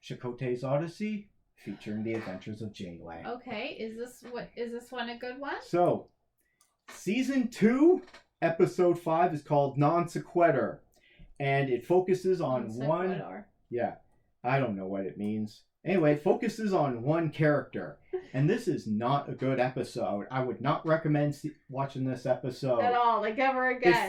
Chakotay's Odyssey, featuring the adventures of Janeway. Okay, is this one a good one? So, Season 2, Episode 5 is called Non-Sequitur. And it focuses on one... Yeah, I don't know what it means. Anyway, it focuses on one character. And this is not a good episode. I would not recommend watching this episode. At all, like ever again. It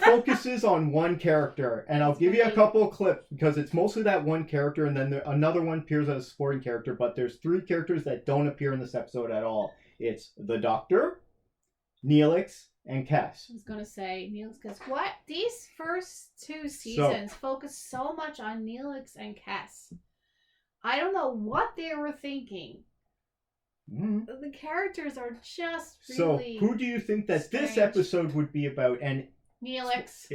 focuses on one character. And I'll give you a couple of clips because it's mostly that one character. And then another one appears as a supporting character. But there's 3 characters that don't appear in this episode at all. It's the Doctor, Neelix, and Kes. I was going to say Neelix, because what? These first 2 seasons focus so much on Neelix and Kes. I don't know what they were thinking. Mm-hmm. The characters are just really... So, who do you think that strange. This episode would be about? And Neelix.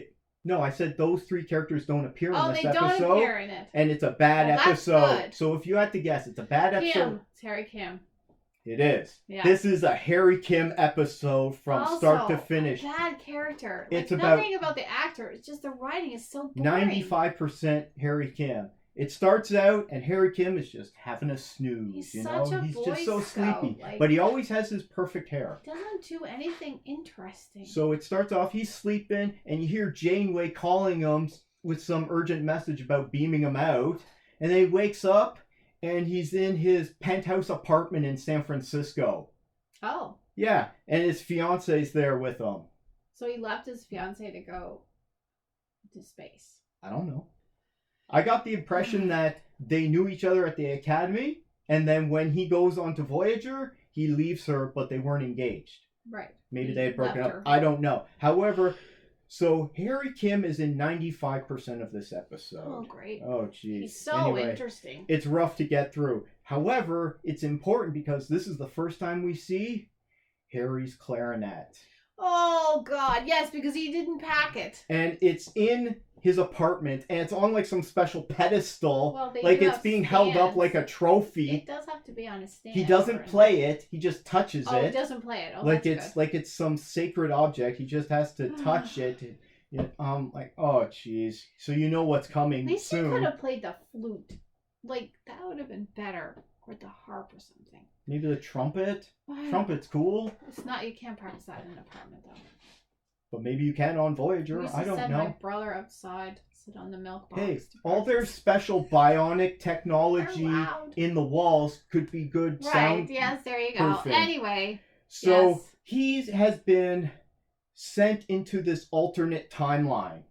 No, I said those 3 characters don't appear in this episode. Oh, they don't appear in it. And it's a bad episode. That's good. So, if you had to guess, it's a bad episode. Kim. It's Harry Kim. It is. Yeah. This is a Harry Kim episode from start to finish. A bad character. It's nothing about the actor. It's just the writing is so boring. 95% Harry Kim. It starts out and Harry Kim is just having a snooze. He's He's Boy just so Scout. sleepy. But he always has his perfect hair. Doesn't do anything interesting. So it starts off, he's sleeping, and you hear Janeway calling him with some urgent message about beaming him out. And then he wakes up. And he's in his penthouse apartment in San Francisco. Oh. Yeah, and his fiance's there with him. So he left his fiance to go to space. I don't know. I got the impression that they knew each other at the academy, and then when he goes on to Voyager, he leaves her, but they weren't engaged. Right. Maybe they had broken up. I don't know. However... So, Harry Kim is in 95% of this episode. Oh, great. Oh, geez. He's so interesting. It's rough to get through. However, it's important because this is the first time we see Harry's clarinet. Oh, God. Yes, because he didn't pack it. And it's in his apartment, and it's on like some special pedestal. Well, like it's being held up like a trophy. It does have to be on a stand. He doesn't play it. He just touches it. Oh, he doesn't play it. Oh, like that's like it's some sacred object. He just has to touch it. Like, oh, jeez. So you know what's coming soon. At least he could have played the flute. Like, that would have been better. Or the harp or something. Maybe the trumpet? Trumpet's cool. It's not, you can't practice that in an apartment, though. But maybe you can on Voyager. I don't know. My brother outside, sit on the milk box. Hey, all their special bionic technology in the walls could be good sound. Right, yes, there you go. Perfect. Anyway. So he has been sent into this alternate timeline.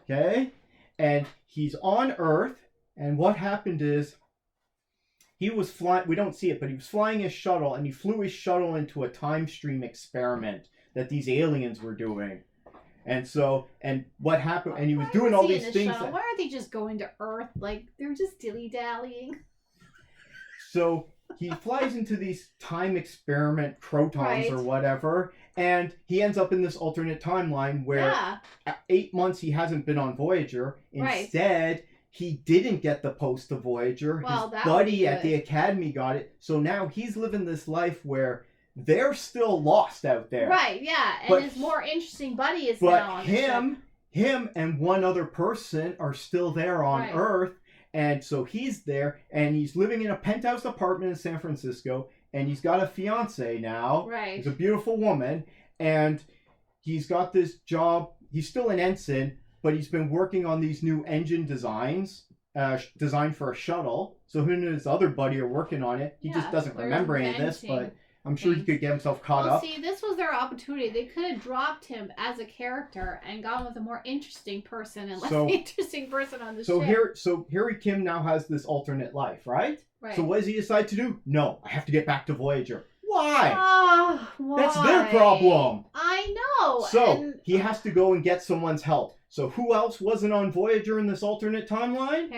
Okay? And he's on Earth. And what happened is he was flying, we don't see it, but he was flying his shuttle, and he flew his shuttle into a time stream experiment that these aliens were doing. And so, and what happened, and he was doing all these things. Why are they just going to Earth? Like, they're just dilly-dallying. So, he flies into these time experiment crotons or whatever, and he ends up in this alternate timeline where 8 months he hasn't been on Voyager. Instead, he didn't get the post to Voyager. Well, his buddy at the Academy got it. So now he's living this life where they're still lost out there. Right, yeah. And his more interesting buddy is now on the ship. Him and one other person are still there on Earth. And so he's there, and he's living in a penthouse apartment in San Francisco, and he's got a fiance now. Right. He's a beautiful woman, and he's got this job. He's still an ensign, but he's been working on these new engine designs, designed for a shuttle. So him and his other buddy are working on it. He just doesn't remember any of this, but I'm sure he could get himself caught up. See, this was their opportunity. They could have dropped him as a character and gone with a more interesting person and left the interesting person on the ship. So Harry Kim now has this alternate life, right? Right. So what does he decide to do? No, I have to get back to Voyager. Why? Why? That's their problem. I know. So he has to go and get someone's help. So who else wasn't on Voyager in this alternate timeline?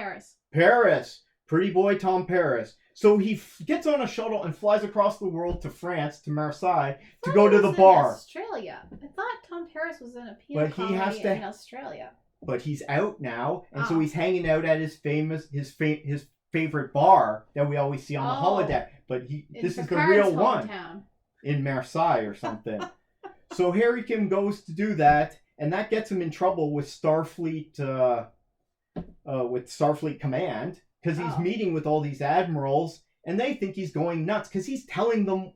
Paris. Pretty boy Tom Paris. So he gets on a shuttle and flies across the world to France, to Marseille, to go to the bar. Australia. I thought Tom Paris was in a penal colony in Australia. But he's out now, and so he's hanging out at his favorite bar that we always see on the holodeck. But this is the real one in Marseille or something. So Harry Kim goes to do that, and that gets him in trouble with Starfleet with Starfleet Command because he's Oh. meeting with all these admirals, and they think he's going nuts because he's telling them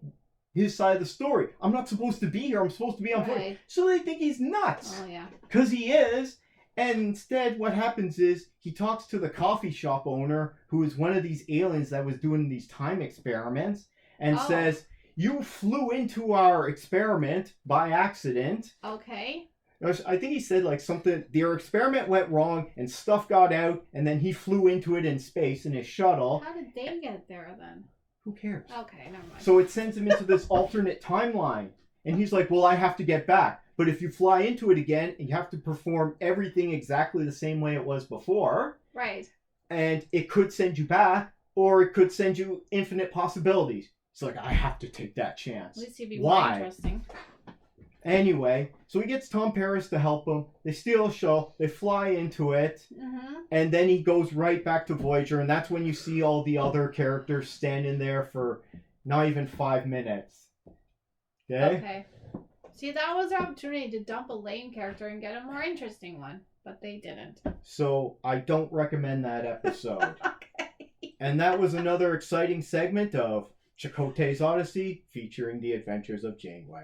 his side of the story. I'm not supposed to be here. I'm supposed to be on Voyager. Right. So they think he's nuts. Oh, yeah. Because he is. And instead, what happens is he talks to the coffee shop owner, who is one of these aliens that was doing these time experiments, and says, "You flew into our experiment by accident." Okay. I think he said like something, their experiment went wrong and stuff got out, and then he flew into it in space in his shuttle. How did they get there then? Who cares? Okay, never mind. So it sends him into this alternate timeline. And he's like, well, I have to get back. But if you fly into it again, you have to perform everything exactly the same way it was before. Right. And it could send you back, or it could send you infinite possibilities. It's like, I have to take that chance. At least it'd be more interesting. Anyway, so he gets Tom Paris to help him. They steal a shuttle. They fly into it. Mm-hmm. And then he goes right back to Voyager. And that's when you see all the other characters standing there for not even 5 minutes. Okay. See, that was the opportunity to dump a lame character and get a more interesting one. But they didn't. So I don't recommend that episode. Okay. And that was another exciting segment of Chakotay's Odyssey featuring the adventures of Janeway.